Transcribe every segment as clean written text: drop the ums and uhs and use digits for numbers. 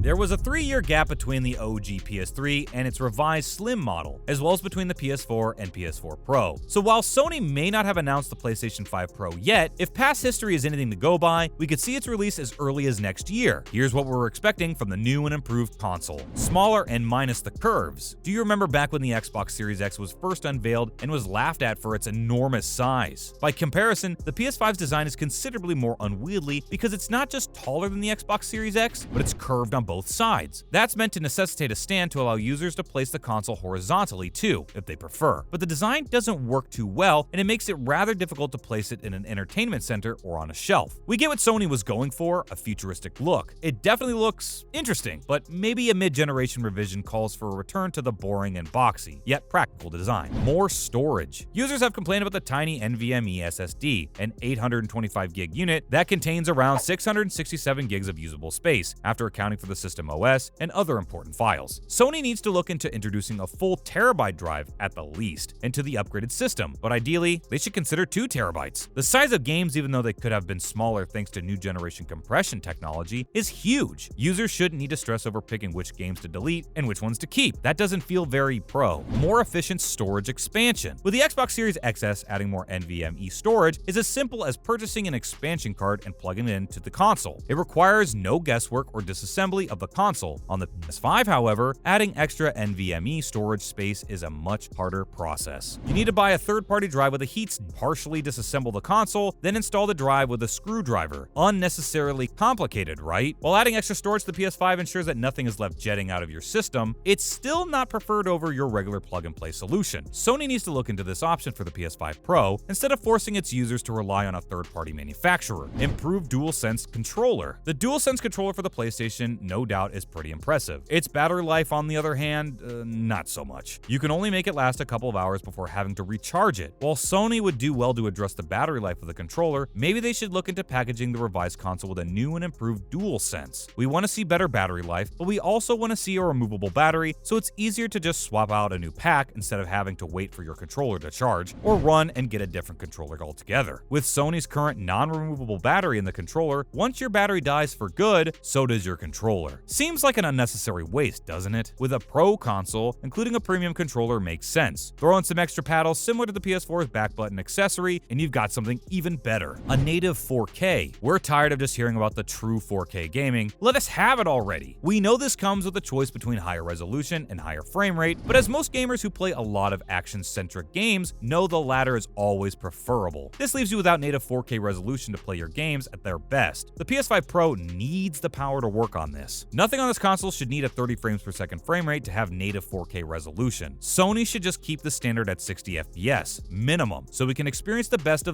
There was a 3-year gap between the OG PS3 and its revised Slim model, as well as between the PS4 and PS4 Pro. So while Sony may not have announced the PlayStation 5 Pro yet, if past history is anything to go by, we could see its release as early as next year. Here's what we're expecting from the new and improved console. Smaller and minus the curves. Do you remember back when the Xbox Series X was first unveiled and was laughed at for its enormous size? By comparison, the PS5's design is considerably more unwieldy because it's not just taller than the Xbox Series X, but it's curved on both sides. That's meant to necessitate a stand to allow users to place the console horizontally too, if they prefer. But the design doesn't work too well, and it makes it rather difficult to place it in an entertainment center or on a shelf. We get what Sony was going for, a futuristic look. It definitely looks interesting, but maybe a mid-generation revision calls for a return to the boring and boxy, yet practical design. More storage. Users have complained about the tiny NVMe SSD, an 825 gig unit that contains around 667 gigs of usable space, after accounting for the system OS and other important files. Sony needs to look into introducing a full terabyte drive at the least into the upgraded system, but ideally, they should consider 2 terabytes. The size of games, even though they could have been smaller thanks to new generation compression technology, is huge. Users shouldn't need to stress over picking which games to delete and which ones to keep. That doesn't feel very pro. More efficient storage expansion. With the Xbox Series XS, adding more NVMe storage is as simple as purchasing an expansion card and plugging it into the console. It requires no guesswork or disassembly of the console. On the PS5, however, adding extra NVMe storage space is a much harder process. You need to buy a third-party drive with a heatsink, partially disassemble the console, then install the drive with a screwdriver. Unnecessarily complicated, right? While adding extra storage to the PS5 ensures that nothing is left jetting out of your system, it's still not preferred over your regular plug-and-play solution. Sony needs to look into this option for the PS5 Pro instead of forcing its users to rely on a third-party manufacturer. Improved DualSense controller. The DualSense controller for the PlayStation, no doubt, is pretty impressive. Its battery life, on the other hand, not so much. You can only make it last a couple of hours before having to recharge it. While Sony would do well to address the battery life of the controller, maybe they should look into packaging the revised console with a new and improved DualSense. We want to see better battery life, but we also want to see a removable battery, so it's easier to just swap out a new pack instead of having to wait for your controller to charge, or run and get a different controller altogether. With Sony's current non-removable battery in the controller, once your battery dies for good, so does your controller. Seems like an unnecessary waste, doesn't it? With a Pro console, including a premium controller makes sense. Throw in some extra paddles similar to the PS4's back button accessory, and you've got something even better. A native 4K. We're tired of just hearing about the true 4K gaming. Let us have it already. We know this comes with a choice between higher resolution and higher frame rate, but as most gamers who play a lot of action-centric games know, the latter is always preferable. This leaves you without native 4K resolution to play your games at their best. The PS5 Pro needs the power to work on this. Nothing on this console should need a 30 frames per second frame rate to have native 4K resolution. Sony should just keep the standard at 60 FPS, minimum, so we can experience the best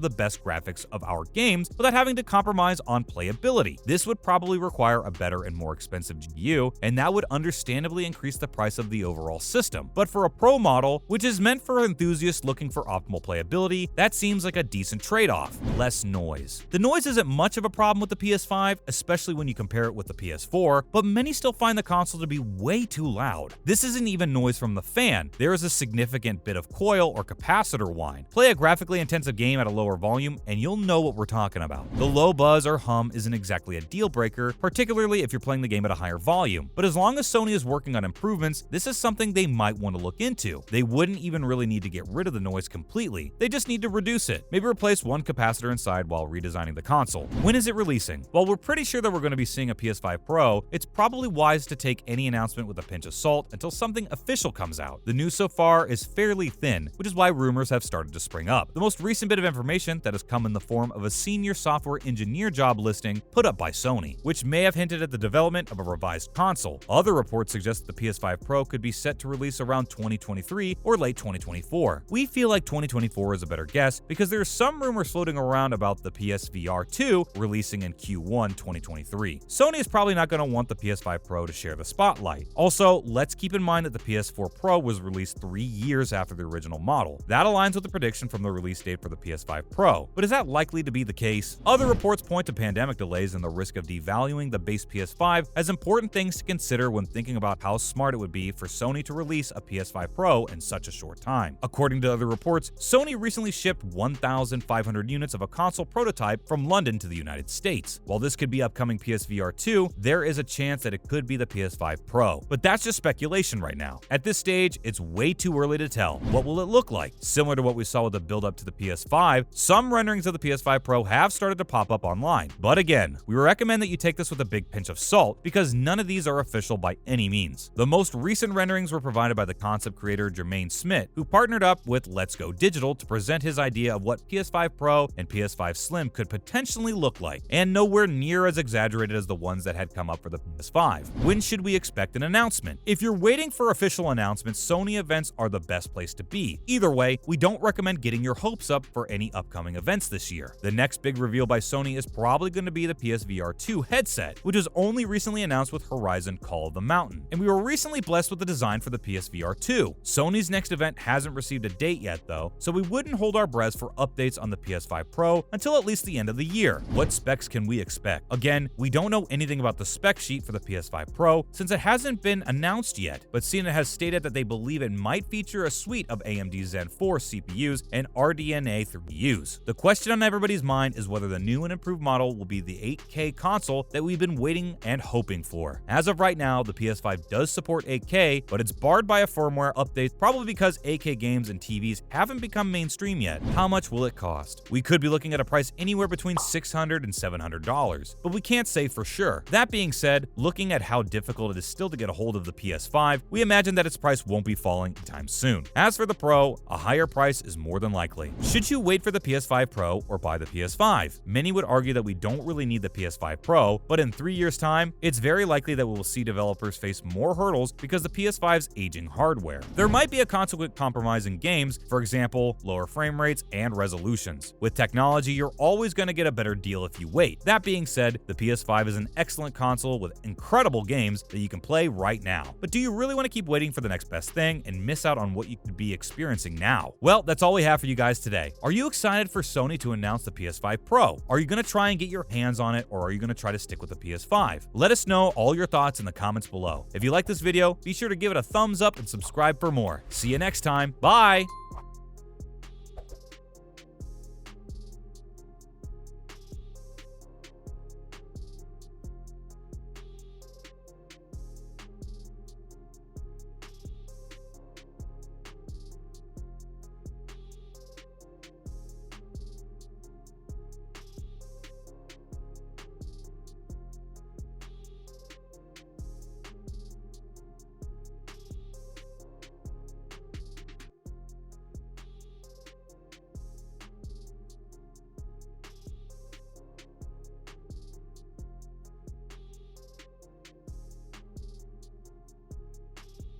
graphics of our games without having to compromise on playability. This would probably require a better and more expensive GPU, and that would understandably increase the price of the overall system. But for a Pro model, which is meant for enthusiasts looking for optimal playability, that seems like a decent trade-off. Less noise. The noise isn't much of a problem with the PS5, especially when you compare it with the PS4, but many still find the console to be way too loud. This isn't even noise from the fan. There is a significant bit of coil or capacitor whine. Play a graphically intensive game at a lower volume and you'll know what we're talking about. The low buzz or hum isn't exactly a deal breaker, particularly if you're playing the game at a higher volume. But as long as Sony is working on improvements, this is something they might want to look into. They wouldn't even really need to get rid of the noise completely. They just need to reduce it. Maybe replace one capacitor inside while redesigning the console. When is it releasing? While we're pretty sure that we're going to be seeing a PS5 Pro, it's probably wise to take any announcement with a pinch of salt until something official comes out. The news so far is fairly thin, which is why rumors have started to spring up. The most recent bit of information that has come in the form of a senior software engineer job listing put up by Sony, which may have hinted at the development of a revised console. Other reports suggest that the PS5 Pro could be set to release around 2023 or late 2024. We feel like 2024 is a better guess because there are some rumors floating around about the PSVR 2 releasing in Q1 2023. Sony is probably not going to want the PS5 Pro to share the spotlight. Also, let's keep in mind that the PS4 Pro was released 3 years after the original model. That aligns with the prediction from the release date for the PS5 Pro, but is that likely to be the case? Other reports point to pandemic delays and the risk of devaluing the base PS5 as important things to consider when thinking about how smart it would be for Sony to release a PS5 Pro in such a short time. According to other reports, Sony recently shipped 1,500 units of a console prototype from London to the United States. While this could be upcoming PSVR 2, there is a chance chance that it could be the PS5 Pro, but that's just speculation right now. At this stage, it's way too early to tell. What will it look like? Similar to what we saw with the build-up to the PS5, some renderings of the PS5 Pro have started to pop up online. But again, we recommend that you take this with a big pinch of salt because none of these are official by any means. The most recent renderings were provided by the concept creator Jermaine Smith, who partnered up with Let's Go Digital to present his idea of what PS5 Pro and PS5 Slim could potentially look like, and nowhere near as exaggerated as the ones that had come up for the PS5. When should we expect an announcement? If you're waiting for official announcements, Sony events are the best place to be. Either way, we don't recommend getting your hopes up for any upcoming events this year. The next big reveal by Sony is probably going to be the PSVR 2 headset, which was only recently announced with Horizon Call of the Mountain, and we were recently blessed with the design for the PSVR 2. Sony's next event hasn't received a date yet though, so we wouldn't hold our breath for updates on the PS5 Pro until at least the end of the year. What specs can we expect? Again, we don't know anything about the spec sheet for the PS5 Pro since it hasn't been announced yet, but CNN has stated that they believe it might feature a suite of AMD Zen 4 CPUs and RDNA 3Us. The question on everybody's mind is whether the new and improved model will be the 8K console that we've been waiting and hoping for. As of right now, the PS5 does support 8K, but it's barred by a firmware update, probably because 8K games and TVs haven't become mainstream yet. How much will it cost? We could be looking at a price anywhere between $600 and $700, but we can't say for sure. That being said, looking at how difficult it is still to get a hold of the PS5, we imagine that its price won't be falling anytime soon. As for the Pro, a higher price is more than likely. Should you wait for the PS5 Pro or buy the PS5? Many would argue that we don't really need the PS5 Pro, but in 3 years' time, it's very likely that we will see developers face more hurdles because the PS5's aging hardware. There might be a consequent compromise in games, for example, lower frame rates and resolutions. With technology, you're always going to get a better deal if you wait. That being said, the PS5 is an excellent console with incredible games that you can play right now. But do you really want to keep waiting for the next best thing and miss out on what you could be experiencing now? Well, that's all we have for you guys today. Are you excited for Sony to announce the PS5 Pro? Are you going to try and get your hands on it, or are you going to try to stick with the PS5? Let us know all your thoughts in the comments below. If you like this video, be sure to give it a thumbs up and subscribe for more. See you next time. Bye!